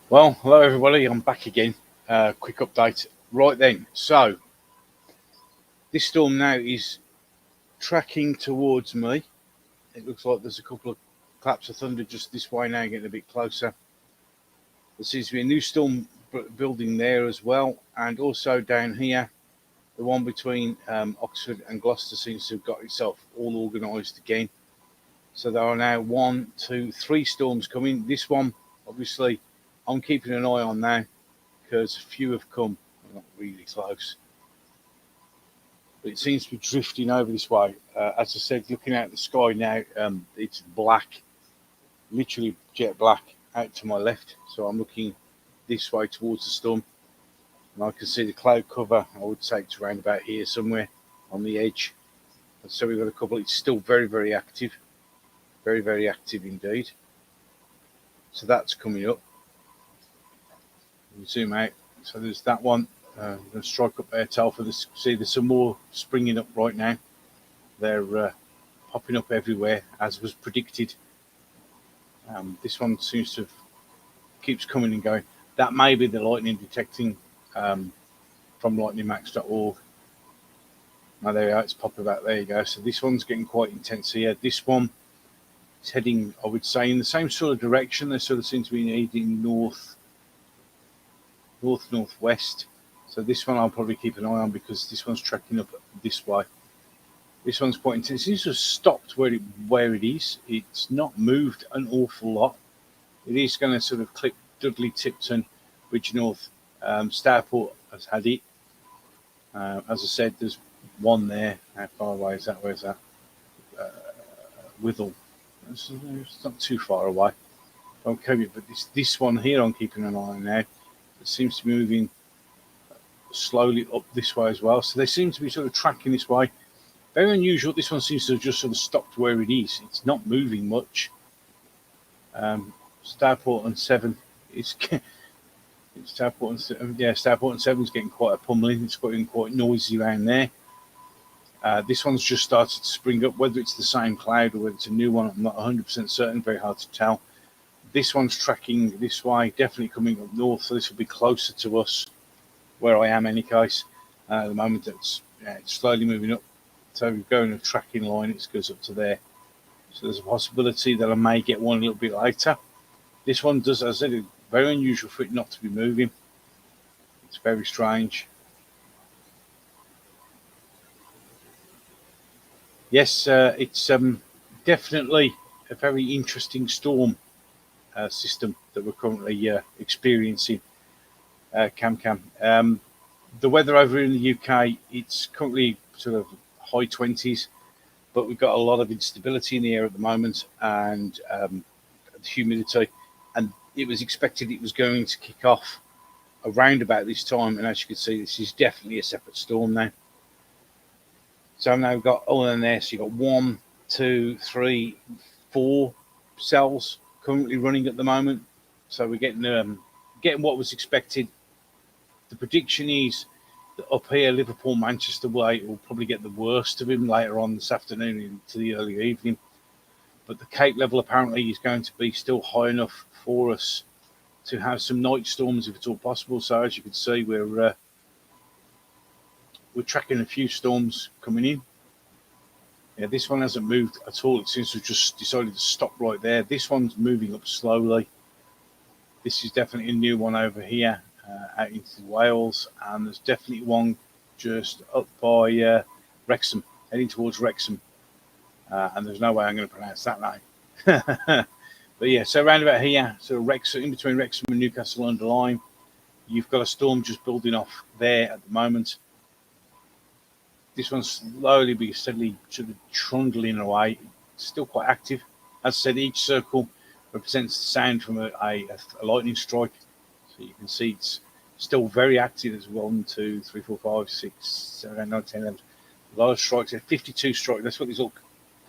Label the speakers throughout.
Speaker 1: Well, hello everybody. I'm back again. Quick update. Right then. So this storm now is tracking towards me. It looks like there's a couple of claps of thunder just this way now, getting a bit closer. There seems to be a new storm building there as well, and also down here, the one between Oxford and Gloucester seems to have got itself all organised again. So there are now one, two, three storms coming. This one, obviously, I'm keeping an eye on now because a few have come. Not really close, but it seems to be drifting over this way. As I said, looking out the sky now, it's black, literally jet black out to my left. So I'm looking this way towards the storm, and I can see the cloud cover. I would say it's around about here somewhere on the edge. And so we've got a couple. It's still very, very, very active indeed. So that's coming up. Zoom out. So there's that one. I'm going to strike up Airtel for this. See, there's some more springing up right now. They're popping up everywhere, as was predicted. This one seems to keeps coming and going. That may be the lightning detecting from lightningmax.org. Now there we are. It's popping out. There you go. So this one's getting quite intense here. This one is heading, I would say, in the same sort of direction. They sort of seem to be heading northwest. So this one I'll probably keep an eye on because this one's tracking up this way. This one's quite intense. It seems to have stopped where it is. It's not moved an awful lot. It is going to sort of clip Dudley, Tipton, Bridgnorth. Stourport has had it. As I said, there's one there. How far away is that? Where's that? Withell. It's not too far away. Okay, but this one here I'm keeping an eye on now. It seems to be moving slowly up this way as well. So they seem to be sort of tracking this way. Very unusual. This one seems to have just sort of stopped where it is. It's not moving much. Stourport and 7 is Stourport and 7. Yeah, Stourport and 7 is getting quite a pummeling. It's getting quite noisy around there. This one's just started to spring up. Whether it's the same cloud or whether it's a new one, I'm not 100% certain. Very hard to tell. This one's tracking this way, definitely coming up north. So this will be closer to us, where I am, in any case. At the moment, it's slowly moving up. So we're going a tracking line. It goes up to there. So there's a possibility that I may get one a little bit later. This one does, as I said, it's very unusual for it not to be moving. It's very strange. Yes, it's definitely a very interesting storm system that we're currently experiencing. Cam. The weather over in the UK, it's currently sort of high 20s, but we've got a lot of instability in the air at the moment and humidity. And it was expected it was going to kick off around about this time. And as you can see, this is definitely a separate storm now. So now we've got all in there. So you've got 1, 2, 3, 4 cells currently running at the moment. So we're getting what was expected. The prediction is that up here, Liverpool, Manchester way will probably get the worst of him later on this afternoon into the early evening. But the Cape level apparently is going to be still high enough for us to have some night storms if it's all possible. So as you can see, we're tracking a few storms coming in. Yeah, this one hasn't moved at all. It seems to have just decided to stop right there. This one's moving up slowly. This is definitely a new one over here. Out into Wales, and there's definitely one just up by Wrexham, heading towards Wrexham, and there's no way I'm going to pronounce that name. But yeah, so around about here, so Wrexham, in between Wrexham and Newcastle under Lyme, you've got a storm just building off there at the moment. This one's slowly but steadily sort of trundling away. It's still quite active. As I said, each circle represents the sound from a lightning strike. So you can see it's still very active. There's 1, 2, 3, 4, 5, 6, 7, 8, 9, 10, 11. A lot of strikes. There's 52 strikes. That's what these look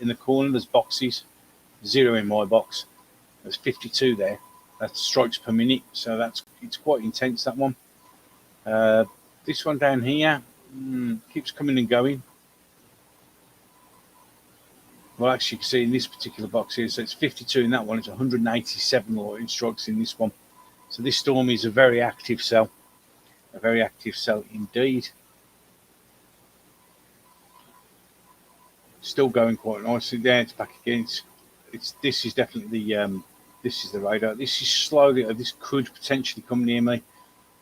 Speaker 1: in the corner. There's boxes. 0 in my box. There's 52 there. That's strikes per minute. So it's quite intense, that one. This one down here keeps coming and going. Well, actually, you can see in this particular box here, so it's 52 in that one. It's 187 lightning strikes in this one. So this storm is a very active cell indeed. Still going quite nicely there. It's back again. This is definitely this is the radar. This is slowly. This could potentially come near me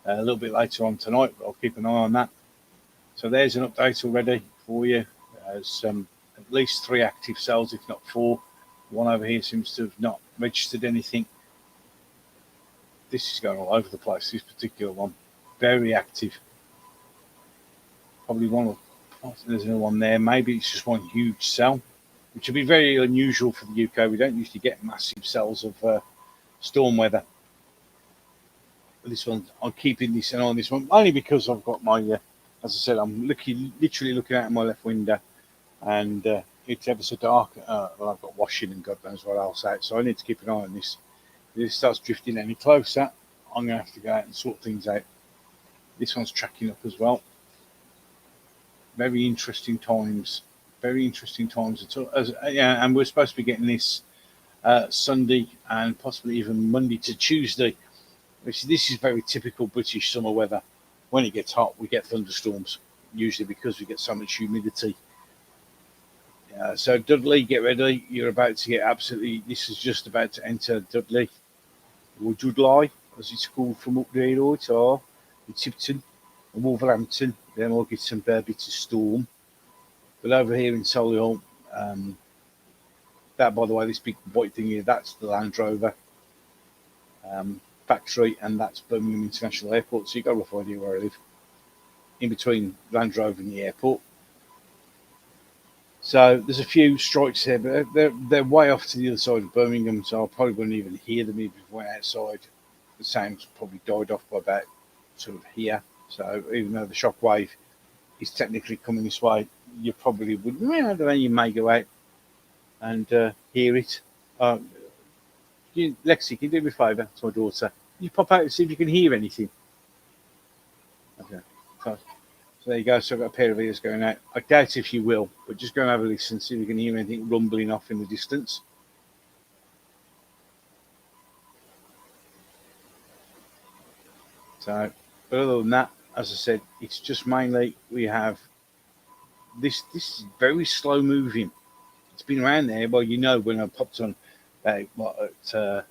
Speaker 1: a little bit later on tonight, but I'll keep an eye on that. So there's an update already for you. There's at least 3 active cells, if not 4. One over here seems to have not registered anything. This is going all over the place, this particular one. Very active. Probably one, there's another one there. Maybe it's just one huge cell, which would be very unusual for the UK. We don't usually get massive cells of storm weather. But this one, I'm keeping this and on this one, only because I've got my, as I said, I'm literally looking out my left window, and it's ever so dark. Well, I've got washing and God knows what else out, so I need to keep an eye on this. If it starts drifting any closer, I'm going to have to go out and sort things out. This one's tracking up as well. Very interesting times. Very interesting times. Yeah, and we're supposed to be getting this Sunday and possibly even Monday to Tuesday. This is very typical British summer weather. When it gets hot, we get thunderstorms, usually because we get so much humidity. So Dudley, get ready. You're about to get absolutely, this is just about to enter Dudley, or Dudley, as it's called from up there, or Tipton and Wolverhampton. Then we'll get some bit of storm. But over here in Solihull, that, by the way, this big white thing here, that's the Land Rover factory, and that's Birmingham International Airport. So you've got a rough idea where I live, in between Land Rover and the airport. So there's a few strikes here, but they're way off to the other side of Birmingham, so I probably wouldn't even hear them even if I went outside. The sound's probably died off by about sort of here. So even though the shock wave is technically coming this way, you probably wouldn't. I don't know, you may go out and hear it. Lexi, can you do me a favour? It's my daughter. You pop out and see if you can hear anything. Okay. So there you go. So I've got a pair of ears going out. I doubt if you will, but just go and have a listen, see if you can hear anything rumbling off in the distance. So, but other than that, as I said, it's just mainly we have this is very slow moving. It's been around there. Well, you know, when I popped on at 5 to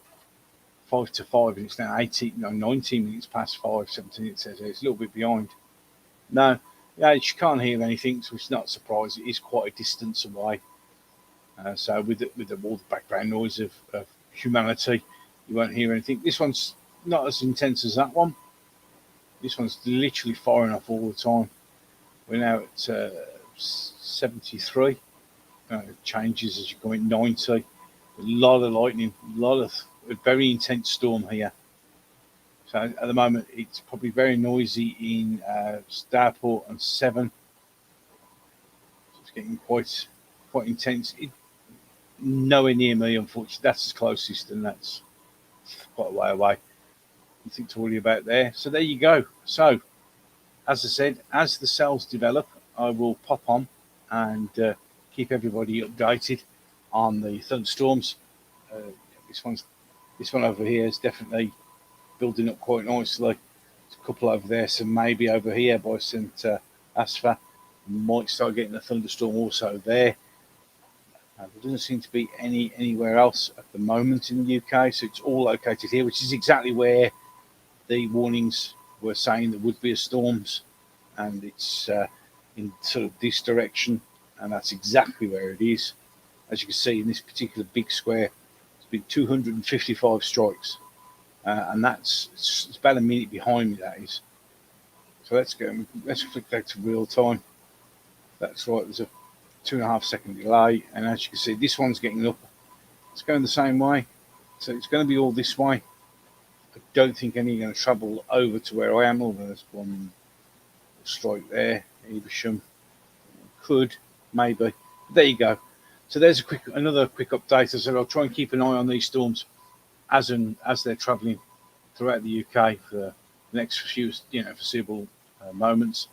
Speaker 1: 5, and it's now 19 minutes past 5, 17, it says it's a little bit behind. No, yeah, you can't hear anything, so it's not surprising. It is quite a distance away. So with all the background noise of humanity, you won't hear anything. This one's not as intense as that one. This one's literally firing off all the time. We're now at 73. It changes as you go in 90. A lot of lightning, a very intense storm here. So at the moment, it's probably very noisy in Starport and 7. So it's getting quite intense. Nowhere near me, unfortunately. That's the closest, and that's quite a way away. Nothing to worry about there. So there you go. So, as I said, as the cells develop, I will pop on and keep everybody updated on the thunderstorms. This one over here is definitely building up quite nicely. There's a couple over there, so maybe over here by St Asaph, might start getting a thunderstorm also there. There doesn't seem to be anywhere else at the moment in the UK, so it's all located here, which is exactly where the warnings were saying there would be storms, and it's in sort of this direction, and that's exactly where it is. As you can see in this particular big square, it's been 255 strikes, and it's about a minute behind me, that is. So let's flick that to real time. That's right, there's a 2.5 second delay, and as you can see, this one's getting up. It's going the same way, so it's going to be all this way. I don't think any are going to travel over to where I am, although there's one strike there. Evesham could, maybe. There you go. So there's another quick update. I said I'll try and keep an eye on these storms as they're travelling throughout the UK for the next few foreseeable moments,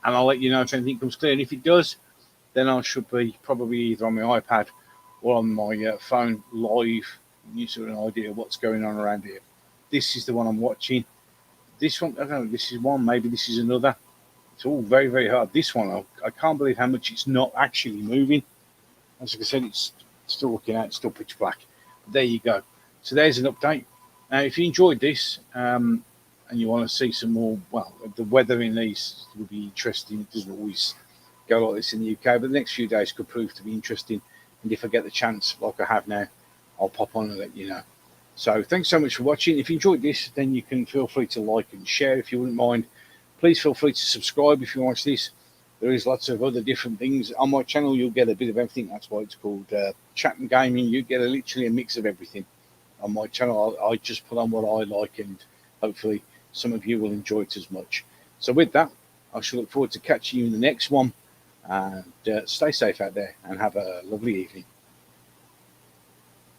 Speaker 1: and I'll let you know if anything comes clear. And if it does, then I should be probably either on my iPad or on my phone live, and you sort of an idea of what's going on around here. This is the one I'm watching. This one, I don't know, this is one, maybe this is another. It's all very, very hard. This one, I can't believe how much it's not actually moving. As I said, it's still looking out, it's still pitch black. But there you go. So there's an update. Now, if you enjoyed this and you want to see some more, well, the weather in these will be interesting. It doesn't always go like this in the UK, but the next few days could prove to be interesting. And if I get the chance, like I have now, I'll pop on and let you know. So thanks so much for watching. If you enjoyed this, then you can feel free to like and share if you wouldn't mind. Please feel free to subscribe if you watch this. There is lots of other different things on my channel. You'll get a bit of everything. That's why it's called Chat and Gaming. You get literally a mix of everything on my channel. I just put on what I like, and hopefully some of you will enjoy it as much. So with that, I shall look forward to catching you in the next one. And stay safe out there and have a lovely evening.